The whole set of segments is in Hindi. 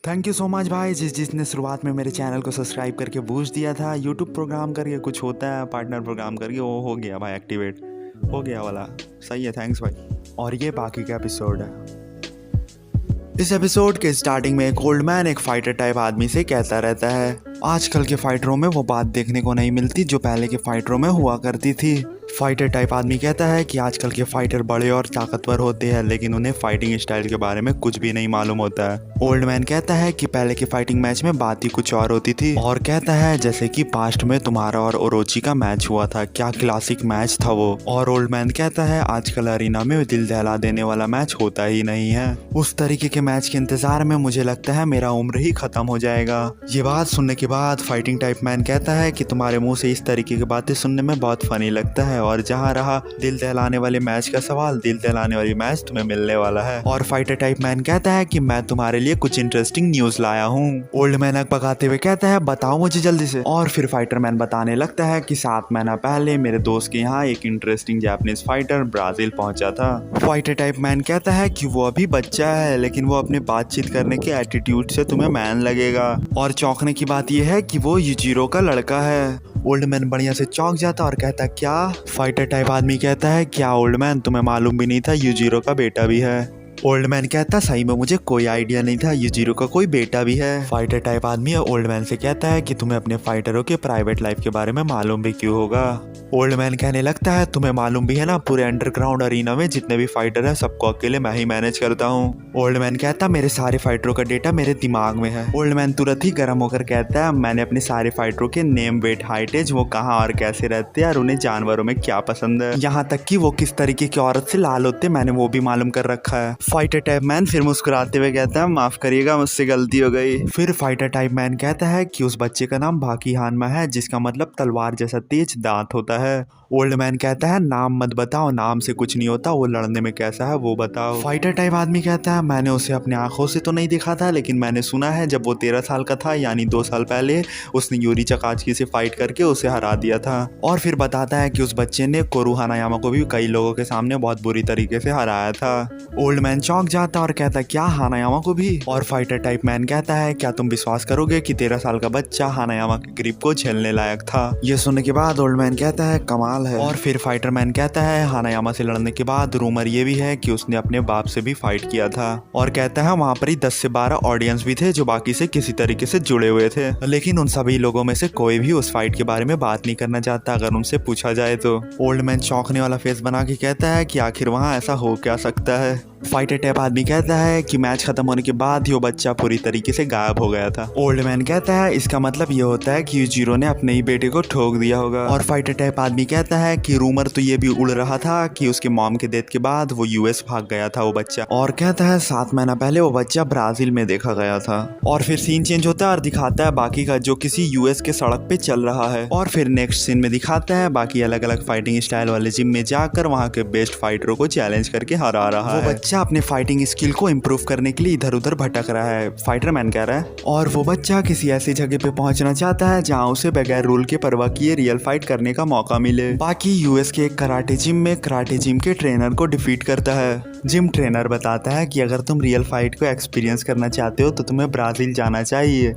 थैंक यू सो मच भाई जिसने शुरुआत में मेरे चैनल को सब्सक्राइब करके बूस्ट दिया था। यूट्यूब प्रोग्राम करके कुछ होता है, पार्टनर प्रोग्राम करके वो हो गया भाई, एक्टिवेट हो गया वाला। सही है, थैंक्स भाई। और ये बाकी का एपिसोड है। इस एपिसोड के स्टार्टिंग में एक ओल्ड मैन एक फाइटर टाइप आदमी से कहता रहता है आजकल के फाइटरों में वो बात देखने को नहीं मिलती जो पहले के फाइटरों में हुआ करती थी। फाइटर टाइप आदमी कहता है कि आजकल के फाइटर बड़े और ताकतवर होते हैं लेकिन उन्हें फाइटिंग स्टाइल के बारे में कुछ भी नहीं मालूम होता है। ओल्ड मैन कहता है कि पहले के फाइटिंग मैच में बात ही कुछ और होती थी और कहता है जैसे कि पास्ट में तुम्हारा और ओरोची का मैच हुआ था, क्या क्लासिक मैच था वो। और ओल्ड मैन कहता है आजकल अरीना में दिल दहला देने वाला मैच होता ही नहीं है। उस तरीके के मैच के इंतजार में मुझे लगता है मेरा उम्र ही खत्म हो जाएगा। ये बात सुनने के बाद फाइटिंग टाइप मैन कहता है कि तुम्हारे मुंह से इस तरीके की बातें सुनने में बहुत फनी लगता है और जहाँ रहा दिल दहलाने वाले मैच का सवाल, दिल दहलाने वाली मैच तुम्हें मिलने वाला है। और फाइटर टाइप मैन कहता है कि मैं तुम्हारे लिए कुछ इंटरेस्टिंग न्यूज लाया हूँ। ओल्ड मैन अक पकाते हुए कहता है बताओ मुझे जल्दी से। और फिर फाइटर मैन बताने लगता है कि 7 महीना पहले मेरे दोस्त के यहाँ एक इंटरेस्टिंग जापानीज फाइटर ब्राजील पहुंचा था। फाइटर टाइप मैन कहता है कि वो अभी बच्चा है लेकिन वो अपने बातचीत करने के एटीट्यूड से तुम्हें मैन लगेगा। और चौंकने की बात यह है कि वो युजिरो का लड़का है। ओल्ड मैन बढ़िया से चौंक जाता और कहता क्या? फाइटर टाइप आदमी कहता है क्या ओल्ड मैन तुम्हें मालूम भी नहीं था युजिरो का बेटा भी है? ओल्ड मैन कहता सही में मुझे कोई आइडिया नहीं था युजिरो का कोई बेटा भी है। फाइटर टाइप आदमी ओल्ड मैन से कहता है कि तुम्हें अपने फाइटरों के प्राइवेट लाइफ के बारे में मालूम भी क्यों होगा। ओल्ड मैन कहने लगता है तुम्हें मालूम भी है ना पूरे अंडरग्राउंड अरीना में जितने भी फाइटर है सबको अकेले मैं ही मैनेज करता हूँ। ओल्ड मैन कहता मेरे सारे फाइटरों का डेटा मेरे दिमाग में है। ओल्ड मैन तुरंत ही गर्म होकर कहता है मैंने अपने सारे फाइटरों के नेम, वेट, हाइट, एज, वो कहाँ और कैसे रहते हैं और उन्हें जानवरों में क्या पसंद है, यहाँ तक कि वो किस तरीके की औरत से लाल होते मैंने वो भी मालूम कर रखा है। फाइटर टाइप मैन फिर मुस्कुराते हुए कहता है माफ करिएगा मुझसे गलती हो गई। फिर फाइटर टाइप मैन कहता है कि उस बच्चे का नाम बाकी हानमा है जिसका मतलब तलवार जैसा तेज दांत होता है। ओल्ड मैन कहता है नाम मत बताओ, नाम से कुछ नहीं होता, वो लड़ने में कैसा है वो बताओ। फाइटर टाइप आदमी कहता है मैंने उसे अपने आंखों से तो नहीं देखा था लेकिन मैंने सुना है जब वो 13 साल का था यानी 2 साल पहले उसने यूरी चकाचकी से फाइट करके उसे हरा दिया था। और फिर बताता है कि उस बच्चे ने कोरू हानायामा को भी कई लोगों के सामने बहुत बुरी तरीके से हराया था। ओल्ड मैन चौंक जाता और कहता क्या हानायामा को भी? और फाइटर टाइप मैन कहता है क्या तुम विश्वास करोगे कि 13 साल का बच्चा हानायामा के ग्रिप को झेलने लायक था? ये सुनने के बाद ओल्ड मैन कहता है कमाल है। और फिर फाइटर मैन कहता है हानायामा से लड़ने के बाद रूमर ये भी है कि उसने अपने बाप से भी फाइट किया था। और कहता है वहाँ पर ही 10 से 12 ऑडियंस भी थे जो बाकी से किसी तरीके से जुड़े हुए थे लेकिन उन सभी लोगों में से कोई भी उस फाइट के बारे में बात नहीं करना चाहता अगर उनसे पूछा जाए तो। ओल्ड मैन चौंकने वाला फेस बना के कहता है कि आखिर वहाँ ऐसा हो क्या सकता है। फाइटर टाइप आदमी कहता है कि मैच खत्म होने के बाद वो बच्चा पूरी तरीके से गायब हो गया था। ओल्ड मैन कहता है इसका मतलब ये होता है कि युजिरो ने अपने ही बेटे को ठोक दिया होगा। और फाइटर टाइप आदमी कहता है कि रूमर तो ये भी उड़ रहा था कि उसके मॉम के डेथ के बाद वो यूएस भाग गया था वो बच्चा। और कहता है 7 महीना पहले वो बच्चा ब्राजील में देखा गया था। और फिर सीन चेंज होता है और दिखाता है बाकी का जो किसी यूएस के सड़क पे चल रहा है। और फिर नेक्स्ट सीन में दिखाता है बाकी अलग अलग फाइटिंग स्टाइल वाले जिम में जाकर वहाँ के बेस्ट फाइटरों को चैलेंज करके हरा रहा है। वो बच्चा अपने फाइटिंग स्किल को इम्प्रूव करने के लिए इधर उधर भटक रहा है, फाइटर मैन कह रहा है। और वो बच्चा किसी ऐसी जगह पे पहुंचना चाहता है जहां उसे बगैर रूल के परवाह किए रियल फाइट करने का मौका मिले। बाकी यूएस के एक कराटे जिम में कराटे जिम के ट्रेनर को डिफीट करता है। जिम ट्रेनर बताता है कि अगर तुम रियल फाइट को एक्सपीरियंस करना चाहते हो तो तुम्हें ब्राजील जाना चाहिए।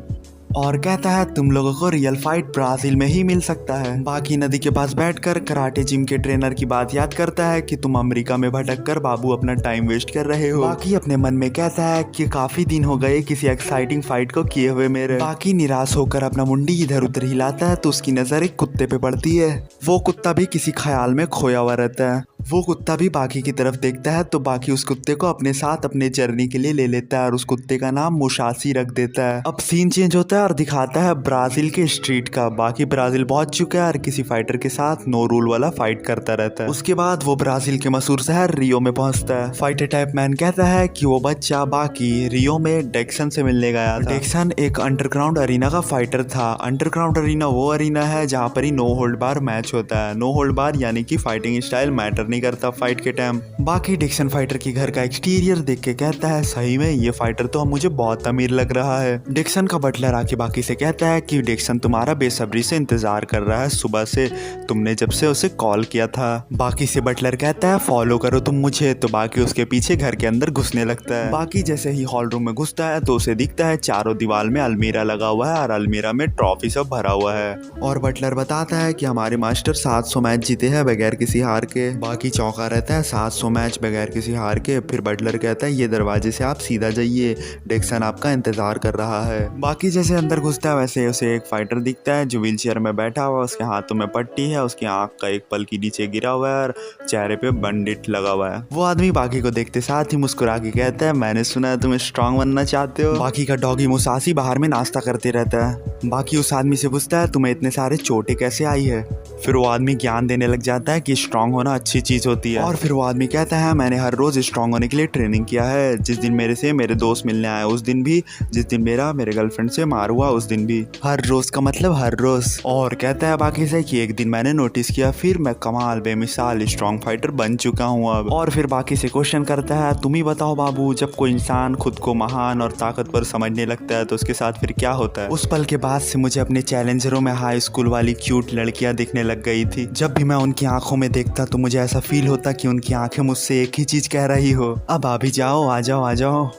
और कहता है तुम लोगों को रियल फाइट ब्राजील में ही मिल सकता है। बाकी नदी के पास बैठकर कराटे जिम के ट्रेनर की बात याद करता है कि तुम अमेरिका में भटक कर बाबू अपना टाइम वेस्ट कर रहे हो। बाकी अपने मन में कहता है कि काफी दिन हो गए किसी एक्साइटिंग फाइट को किए हुए मेरे। बाकी निराश होकर अपना मुंडी इधर उधर हिलाता है तो उसकी नजर एक कुत्ते पे पड़ती है। वो कुत्ता भी किसी ख्याल में खोया हुआ रहता है। वो कुत्ता भी बाकी की तरफ देखता है तो बाकी उस कुत्ते को अपने साथ अपने जर्नी के लिए ले लेता है और उस कुत्ते का नाम मुशासी रख देता है। अब सीन चेंज होता है और दिखाता है ब्राजील के स्ट्रीट का। बाकी ब्राजील पहुंच चुका है और किसी फाइटर के साथ नो रूल वाला फाइट करता रहता है। उसके बाद वो ब्राजील के मशहूर शहर रियो में पहुंचता है। फाइटर टाइप मैन कहता है कि वो बच्चा बाकी रियो में डेक्सन से मिलने गया था। डेक्सन एक अंडरग्राउंड अरीना का फाइटर था। अंडरग्राउंड अरीना वो अरीना है जहाँ पर ही नो होल्ड बार मैच होता है। नो होल्ड बार यानी कि फाइटिंग स्टाइल मैटर नहीं करता फाइट के टाइम। बाकी डिक्सन फाइटर की घर का एक्सटीरियर देख के कहता है सही में ये फाइटर तो मुझे बहुत अमीर लग रहा है। डिक्सन का बटलर आके बाकी से कहता है कि डिक्सन तुम्हारा बेसब्री से इंतजार कर रहा है सुबह से, तुमने जब से उसे कॉल किया था। बाकी से बटलर कहता है फॉलो करो तुम मुझे, तो बाकी उसके पीछे घर के अंदर घुसने लगता है। बाकी जैसे ही हॉल रूम में घुसता है तो उसे दिखता है चारों दीवार में अलमीरा लगा हुआ है और अलमीरा में ट्रॉफी सब भरा हुआ है। और बटलर बताता है कि हमारे मास्टर 700 मैच जीते हैं बगैर किसी हार के। बाकी चौंका रहता है 700 मैच बगैर किसी हार के। फिर बटलर कहता है ये दरवाजे से आप सीधा जाइए, डिक्सन आपका इंतजार कर रहा है। बाकी जैसे अंदर घुसता है वैसे उसे एक फाइटर दिखता है जो व्हीलचेयर में बैठा हुआ, उसके हाथों में पट्टी है, उसकी आंख का एक पल के नीचे गिरा हुआ है और चेहरे पे बैंडेज लगा हुआ है। वो आदमी बाकी को देखते साथ ही मुस्कुरा के कहता है मैंने सुना है तुम स्ट्रांग बनना चाहते हो। बाकी का डॉगी मुसासी बाहर में नाश्ता करते रहता है। बाकी उस आदमी से पूछता है तुम्हें इतने सारे चोटें कैसे आई है। फिर वो आदमी ज्ञान देने लग जाता है कि स्ट्रांग होना अच्छी चीज होती है। और फिर वो आदमी कहता है मैंने हर रोज स्ट्रांग होने के लिए ट्रेनिंग किया है, जिस दिन मेरे से मेरे दोस्त मिलने आए उस दिन भी, जिस दिन मेरे गर्लफ्रेंड से मार हुआ उस दिन भी। हर रोज का मतलब हर रोज। और कहता है बाकी से कि एक दिन मैंने नोटिस किया फिर मैं कमाल बेमिसाल स्ट्रांग फाइटर बन चुका हूँ अब। और फिर बाकी से क्वेश्चन करता है तुम ही बताओ बाबू, जब कोई इंसान खुद को महान और ताकतवर समझने लगता है तो उसके साथ फिर क्या होता है। उस पल के बाद से मुझे अपने चैलेंजरों में हाई स्कूल वाली क्यूट लड़कियां दिखने लग गई थी। जब भी मैं उनकी आंखों में देखता तो मुझे ऐसा फील होता कि उनकी आंखें मुझसे एक ही चीज कह रही हो, अब आ भी जाओ, आ जाओ आ जाओ।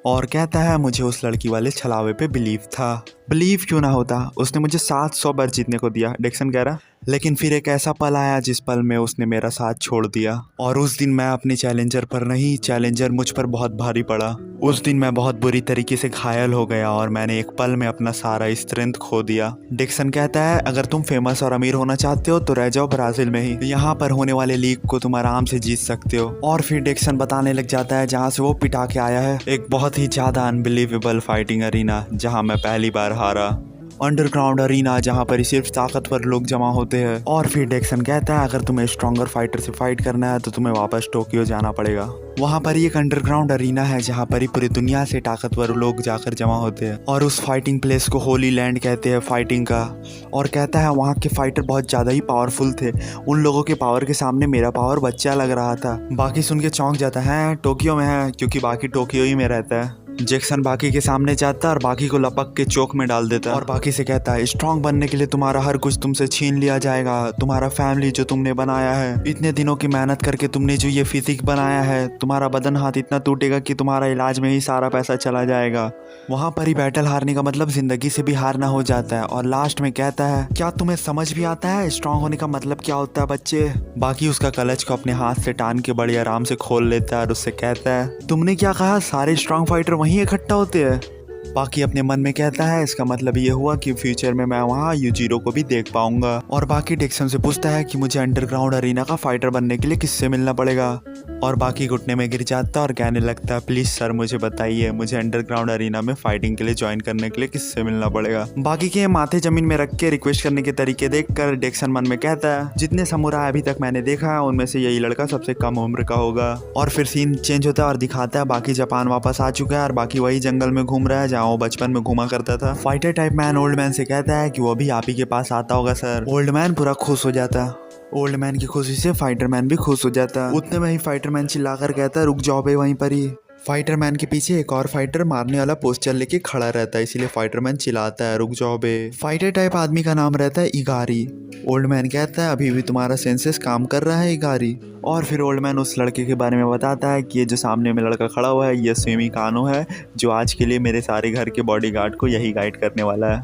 और कहता है मुझे उस लड़की वाले छलावे पे बिलीव था। बिलीव क्यों ना होता, उसने मुझे 700 बार जीतने को दिया, डिक्सन कह रहा। लेकिन फिर एक ऐसा पल आया जिस पल में उसने मेरा साथ छोड़ दिया और उस दिन मैं अपने चैलेंजर पर नहीं, चैलेंजर मुझ पर बहुत भारी पड़ा। उस दिन मैं बहुत बुरी तरीके से घायल हो गया और मैंने एक पल में अपना सारा स्ट्रेंथ खो दिया। डिक्सन कहता है अगर तुम फेमस और अमीर होना चाहते हो तो रह जाओ ब्राजील में ही, यहाँ पर होने वाले लीग को तुम आराम से जीत सकते हो। और फिर डिक्सन बताने लग जाता है जहाँ से वो पिटा के आया है, एक बहुत ही ज्यादा अनबिलीवेबल फाइटिंग अरीना जहाँ मैं पहली बार हारा, अंडरग्राउंड अरीना जहाँ पर सिर्फ ताकतवर लोग जमा होते हैं। और फिर डिक्सन कहता है अगर तुम्हें स्ट्रॉन्गर फाइटर से फाइट करना है तो तुम्हें वापस टोक्यो जाना पड़ेगा, वहाँ पर एक अंडरग्राउंड अरीना है जहाँ पर पूरी दुनिया से ताकतवर लोग जाकर जमा होते हैं और उस फाइटिंग प्लेस को होली लैंड कहते हैं फाइटिंग का। और कहता है वहाँ के फाइटर बहुत ज़्यादा ही पावरफुल थे, उन लोगों के पावर के सामने मेरा पावर बच्चा लग रहा था। बाकी सुन के चौंक जाता है टोक्यो में है क्योंकि बाकी टोक्यो ही में रहता है। जैक्सन बाकी के सामने जाता है और बाकी को लपक के चौक में डाल देता है और बाकी से कहता है स्ट्रांग बनने के लिए तुम्हारा हर कुछ तुमसे छीन लिया जाएगा, तुम्हारा फैमिली जो तुमने बनाया है, इतने दिनों की मेहनत करके तुमने जो ये फिजिक बनाया है, तुम्हारा बदन हाथ इतना टूटेगा कि तुम्हारा इलाज में ही सारा पैसा चला जाएगा। वहाँ पर ही बैटल हारने का मतलब जिंदगी से भी हारना हो जाता है। और लास्ट में कहता है क्या तुम्हें समझ भी आता है स्ट्रांग होने का मतलब क्या होता है बच्चे। बाकी उसका कलच को अपने हाथ से टान के बड़ी आराम से खोल लेता है और उससे कहता है तुमने क्या कहा, सारे स्ट्रांग फाइटर वहीं इकट्ठा होते हैं। बाकी अपने मन में कहता है इसका मतलब ये हुआ कि फ्यूचर में मैं वहाँ यूजीरो को भी देख पाऊंगा। और बाकी डिक्सन से पूछता है कि मुझे अंडरग्राउंड अरीना का फाइटर बनने के लिए किससे मिलना पड़ेगा। और बाकी घुटने में गिर जाता है और कहने लगता है प्लीज सर मुझे बताइए, मुझे अंडरग्राउंड अरीना में फाइटिंग के लिए ज्वाइन करने के लिए किससे मिलना पड़ेगा। बाकी के माथे जमीन में रख के रिक्वेस्ट करने के तरीके देखकर डिक्सन मन में कहता है जितने समुराई अभी तक मैंने देखा है उनमें से यही लड़का सबसे कम उम्र का होगा। और फिर सीन चेंज होता है और दिखाता है बाकी जापान वापस आ चुका है और बाकी वही जंगल में घूम रहा है जहाँ वो बचपन में घूमा करता था। Fighter type man old man से कहता है कि वो भी आप ही के पास आता होगा सर। ओल्ड मैन पूरा खुश हो जाता। ओल्ड मैन की खुशी से फाइटर मैन भी खुश हो जाता। उतने में ही फाइटर मैन चिल्लाकर कहता है रुक जाओ बे वहीं पर ही। फाइटर मैन के पीछे एक और फाइटर मारने वाला पोस्टर लेके खड़ा रहता है, इसीलिए फाइटर मैन चिल्लाता है रुक जाओ बे। फाइटर टाइप आदमी का नाम रहता है इगारी। ओल्ड मैन कहता है अभी भी तुम्हारा सेंसेस काम कर रहा है इगारी। और फिर ओल्ड मैन उस लड़के के बारे में बताता है कि ये जो सामने में लड़का खड़ा हुआ है ये स्विमी कानो है जो आज के लिए मेरे सारे घर के बॉडीगार्ड को यही गाइड करने वाला है।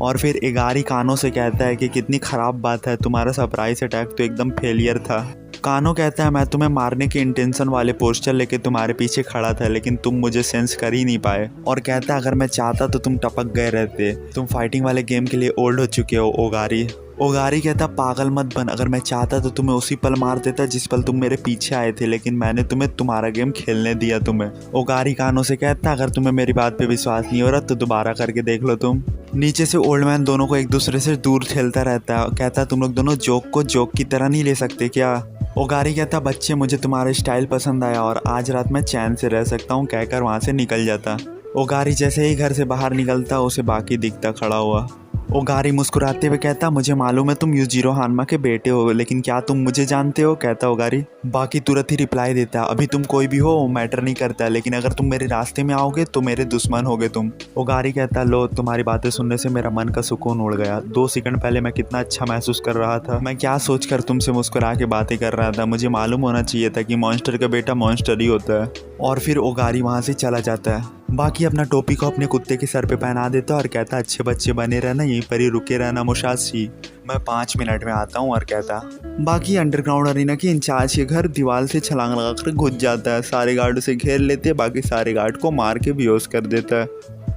और फिर इगारी कानो से कहता है कि कितनी ख़राब बात है, तुम्हारा सरप्राइज अटैक तो एकदम फेलियर था। कानो कहता है मैं तुम्हें मारने के इंटेंशन वाले पोस्टर लेके तुम्हारे पीछे खड़ा था लेकिन तुम मुझे सेंस कर ही नहीं पाए। और कहता है अगर मैं चाहता तो तुम टपक गए रहते, तुम फाइटिंग वाले गेम के लिए ओल्ड हो चुके हो ओगारी। ओगारी कहता पागल मत बन, अगर मैं चाहता तो तुम्हें उसी पल मार देता जिस पल तुम मेरे पीछे आए थे, लेकिन मैंने तुम्हें तुम्हारा गेम खेलने दिया तुम्हें। ओगारी कानों से कहता अगर तुम्हें मेरी बात पे विश्वास नहीं हो रहा तो दोबारा करके देख लो तुम। नीचे से ओल्ड मैन दोनों को एक दूसरे से दूर ठेलता रहता है, कहता तुम लोग दोनों जोक को जोक की तरह नहीं ले सकते क्या। ओगारी कहता बच्चे मुझे तुम्हारा स्टाइल पसंद आया और आज रात मैं चैन से रह सकता हूँ कहकर वहाँ से निकल जाता। ओगारी जैसे ही घर से बाहर निकलता उसे बाकी दिखता खड़ा हुआ। ओगारी मुस्कुराते हुए कहता, मुझे मालूम है तुम युजिरो हानमा के बेटे हो, लेकिन क्या तुम मुझे जानते हो? कहता ओगारी। बाकी तुरंत ही रिप्लाई देता, अभी तुम कोई भी हो मैटर नहीं करता, लेकिन अगर तुम मेरे रास्ते में आओगे तो मेरे दुश्मन होगे तुम। ओगारी कहता, लो तुम्हारी बातें सुनने से मेरा मन का सुकून उड़ गया। 2 सेकंड पहले मैं कितना अच्छा महसूस कर रहा था। मैं क्या सोचकर तुमसे मुस्कुरा के बातें कर रहा था। मुझे मालूम होना चाहिए था कि मॉन्स्टर का बेटा मॉन्स्टर ही होता है। और फिर ओगारी वहाँ से चला जाता है। बाकी अपना टोपी को अपने कुत्ते के सर पे पहना देता और कहता, अच्छे बच्चे बने रहना, यहीं पर ही रुके रहना मुशाशी, मैं 5 मिनट में आता हूँ। और कहता बाकी अंडरग्राउंड अरीना के इंचार्ज के घर दीवार से छलांग लगाकर घुस जाता है। सारे गार्ड उसे घेर लेते हैं, बाकी सारे गार्ड को मार के बेहोश कर देता है।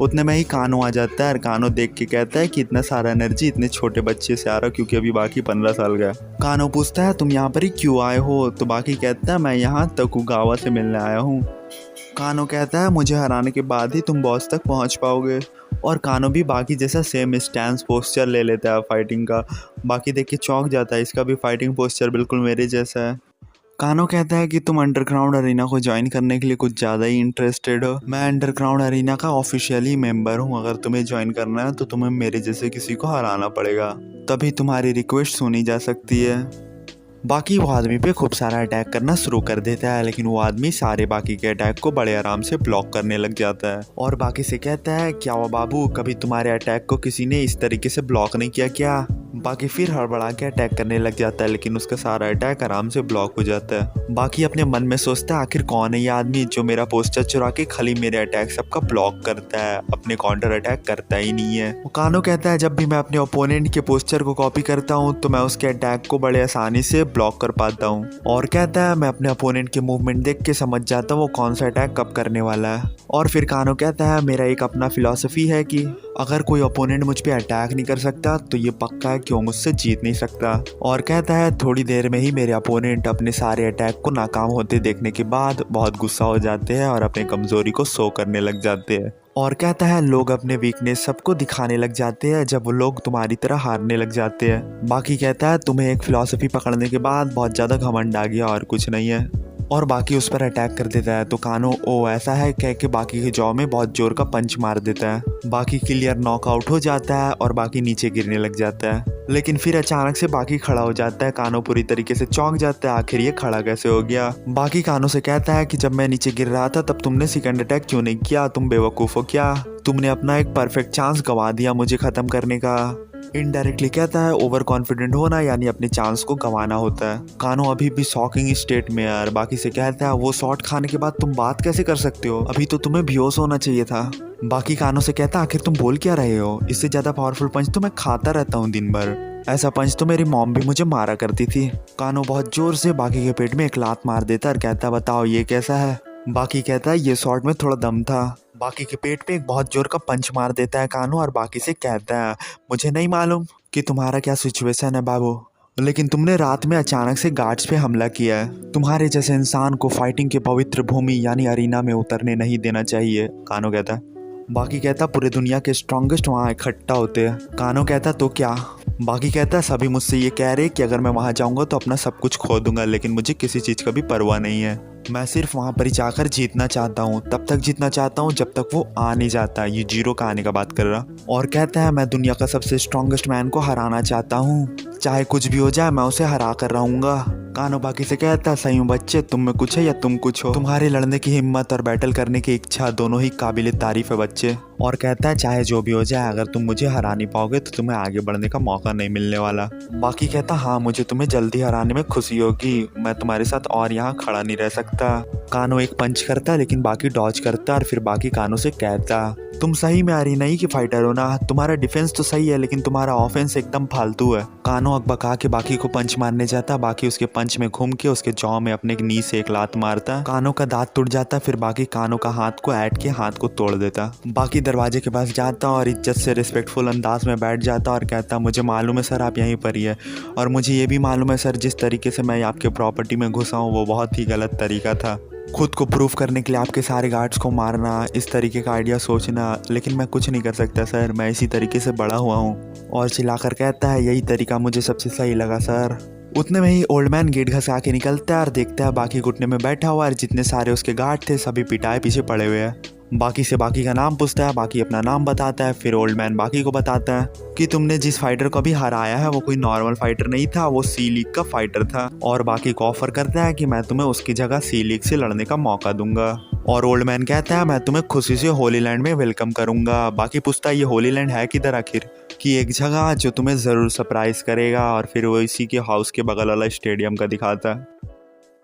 उतने में ही कानो आ जाता है और कानो देख के कहता है कि इतना सारा एनर्जी इतने छोटे बच्चे से आ रहा, क्योंकि अभी बाकी 15 साल का है। कानो पूछता है, तुम यहाँ पर ही क्यों आए हो? तो बाकी कहता है, मैं यहाँ तकुगावा से मिलने आया हूँ। कानो कहता है, मुझे हराने के बाद ही तुम बॉस तक पहुँच पाओगे। और कानो भी बाकी जैसा सेम स्टैंस पोस्चर ले लेता है फाइटिंग का। बाकी देख के चौंक जाता है, इसका भी फाइटिंग पोस्चर बिल्कुल मेरे जैसा है। कानो कहता है कि तुम अंडरग्राउंड अरीना को ज्वाइन करने के लिए कुछ ज़्यादा ही इंटरेस्टेड हो। मैं अंडरग्राउंड अरीना का ऑफिशियली मेंबर हूँ। अगर तुम्हें ज्वाइन करना है तो तुम्हें मेरे जैसे किसी को हराना पड़ेगा, तभी तुम्हारी रिक्वेस्ट सुनी जा सकती है। बाकी वो आदमी पे खूब सारा अटैक करना शुरू कर देता है, लेकिन वो आदमी सारे बाकी के अटैक को बड़े आराम से ब्लॉक करने लग जाता है। और बाकी से कहता है, क्या हुआ बाबू, कभी तुम्हारे अटैक को किसी ने इस तरीके से ब्लॉक नहीं किया क्या? बाकी फिर हड़बड़ा के अटैक करने लग जाता है, लेकिन उसका सारा अटैक आराम से ब्लॉक हो जाता है। बाकी अपने मन में सोचता है, आखिर कौन है ये आदमी जो मेरा पोस्टर चुरा के खाली मेरे अटैक सबका ब्लॉक करता है, अपने काउंटर अटैक करता ही नहीं है। वो कानो कहता है, जब भी मैं अपने ओपोनेंट के पोस्टर को कॉपी करता हूँ तो मैं उसके अटैक को बड़े आसानी से ब्लॉक कर पाता हूँ। और कहता है, मैं अपने अपोनेंट के मूवमेंट देख के समझ जाता हूँ वो कौन सा अटैक कब करने वाला है। और फिर कानो कहता है, मेरा एक अपना फिलॉसफी है कि अगर कोई ओपोनेंट मुझ पे अटैक नहीं कर सकता तो ये पक्का है कि वो मुझसे जीत नहीं सकता। और कहता है, थोड़ी देर में ही मेरे अपोनेंट अपने सारे अटैक को नाकाम होते देखने के बाद बहुत गुस्सा हो जाते हैं और अपने कमजोरी को शो करने लग जाते हैं। और कहता है, लोग अपने वीकनेस सबको दिखाने लग जाते हैं जब वो लोग तुम्हारी तरह हारने लग जाते हैं। बाकी कहता है, तुम्हें एक फिलॉसफी पकड़ने के बाद बहुत ज़्यादा घमंड आ गया और कुछ नहीं है। और बाकी उस पर अटैक कर देता है तो कानो ओ ऐसा है कह के बाकी के जॉ में बहुत जोर का पंच मार देता है। बाकी क्लियर नॉकआउट हो जाता है और बाकी नीचे गिरने लग जाता है, लेकिन फिर अचानक से बाकी खड़ा हो जाता है। कानो पूरी तरीके से चौंक जाता है, आखिर ये खड़ा कैसे हो गया। बाकी कानो से कहता है कि जब मैं नीचे गिर रहा था तब तुमने सेकंड अटैक क्यों नहीं किया? तुम बेवकूफ़ हो क्या? तुमने अपना एक परफेक्ट चांस गंवा दिया मुझे ख़त्म करने का। इनडायरेक्टली कहता है, ओवर कॉन्फिडेंट होना यानी अपने चांस को गंवाना होता है। कानो अभी भी शॉकिंग स्टेट में यार। बाकी से कहता है, वो शॉट खाने के बाद तुम बात कैसे कर सकते हो? अभी तो तुम्हें बेहोश होना चाहिए था। बाकी कानो से कहता है, आखिर तुम बोल क्या रहे हो? इससे ज़्यादा पावरफुल पंच तो मैं खाता रहता हूँ दिन भर। ऐसा पंच तो मेरी मॉम भी मुझे मारा करती थी। कानो बहुत जोर से बाकी के पेट में एक लात मार देता है और कहता है, बताओ ये कैसा है? बाकी कहता है, ये शॉट में थोड़ा दम था। बाकी के पेट पे एक बहुत जोर का पंच मार देता है कानो और बाकी से कहता है, मुझे नहीं मालूम कि तुम्हारा क्या सिचुएशन है बाबू, लेकिन तुमने रात में अचानक से गार्ड्स पे हमला किया है। तुम्हारे जैसे इंसान को फाइटिंग के पवित्र भूमि यानी अरीना में उतरने नहीं देना चाहिए। कानो कहता है। बाकी कहता, पूरे दुनिया के स्ट्रॉन्गेस्ट वहाँ इकट्ठा होते हैं। कानो कहता, तो क्या? बाकी कहता है, सभी मुझसे ये कह रहे कि अगर मैं वहाँ जाऊँगा तो अपना सब कुछ खो दूंगा, लेकिन मुझे किसी चीज़ का भी परवाह नहीं है। मैं सिर्फ वहाँ पर ही जाकर जीतना चाहता हूँ, तब तक जीतना चाहता हूँ जब तक वो आ नहीं जाता। ये जीरो का आने का बात कर रहा। और कहता है, मैं दुनिया का सबसे स्ट्रॉन्गेस्ट मैन को हराना चाहता हूँ, चाहे कुछ भी हो जाए मैं उसे हरा कर रहूँगा। कानो बाकी से कहता है, सही हूँ बच्चे, तुम में कुछ है या तुम कुछ हो। तुम्हारे लड़ने की हिम्मत और बैटल करने की इच्छा दोनों ही काबिल तारीफ है बच्चे। और कहता है, चाहे जो भी हो जाए, अगर तुम मुझे हरा नहीं पाओगे तो तुम्हें आगे बढ़ने का मौका नहीं मिलने वाला। बाकी कहता, हाँ मुझे तुम्हें जल्दी हराने में खुशी होगी, मैं तुम्हारे साथ और यहाँ खड़ा नहीं रह सकता। कानो एक पंच करता लेकिन बाकी डॉज करता और फिर बाकी कानो से कहता, तुम सही में अरीना ही की फाइटर हो ना? तुम्हारा डिफेंस तो सही है लेकिन तुम्हारा ऑफेंस एकदम फालतू है। कानो अकबका के बाकी को पंच मारने जाता, बाकी उसके पंच में घूम के उसके जॉ में अपने नी से एक लात मारता। कानो का दांत टूट जाता, फिर बाकी कानो का हाथ को ऐट के हाथ को तोड़ देता। बाकी दरवाजे के पास जाता और इज्जत से रिस्पेक्टफुल अंदाज में बैठ जाता और कहता, मुझे मालूम है सर आप यहीं पर ही है, और मुझे ये भी मालूम है सर जिस तरीके से मैं आपके प्रॉपर्टी में घुसा हूँ वो बहुत ही गलत तरीका था। खुद को प्रूफ करने के लिए आपके सारे गार्ड्स को मारना, इस तरीके का आइडिया सोचना, लेकिन मैं कुछ नहीं कर सकता सर, मैं इसी तरीके से बड़ा हुआ हूँ। और चिल्लाकर कहता है, यही तरीका मुझे सबसे सही लगा सर। उतने में ही ओल्ड मैन गेट घसा के निकलता है और देखता है बाकी घुटने में बैठा हुआ है, जितने सारे उसके गार्ड थे सभी पिटाए पीछे पड़े हुए हैं। बाकी से बाकी का नाम पूछता है, बाकी अपना नाम बताता है। फिर ओल्ड मैन बाकी को बताता है कि तुमने जिस फाइटर को भी हराया है वो कोई नॉर्मल फाइटर नहीं था, वो सी लीग का फाइटर था। और बाकी को ऑफर करता है कि मैं तुम्हें उसकी जगह सी लीग से लड़ने का मौका दूंगा। और ओल्ड मैन कहता है मैं तुम्हें खुशी से होली लैंड में वेलकम करूंगा। बाकी पूछता है ये होली लैंड है किधर आखिर, कि एक जगह जो तुम्हें ज़रूर सरप्राइज करेगा। और फिर वो इसी के हाउस के बगल वाला स्टेडियम का दिखाता है।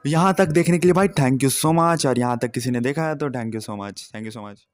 यहाँ तक देखने के लिए भाई थैंक यू सो मच। और यहाँ तक किसी ने देखा है तो thank you so much, thank you so much.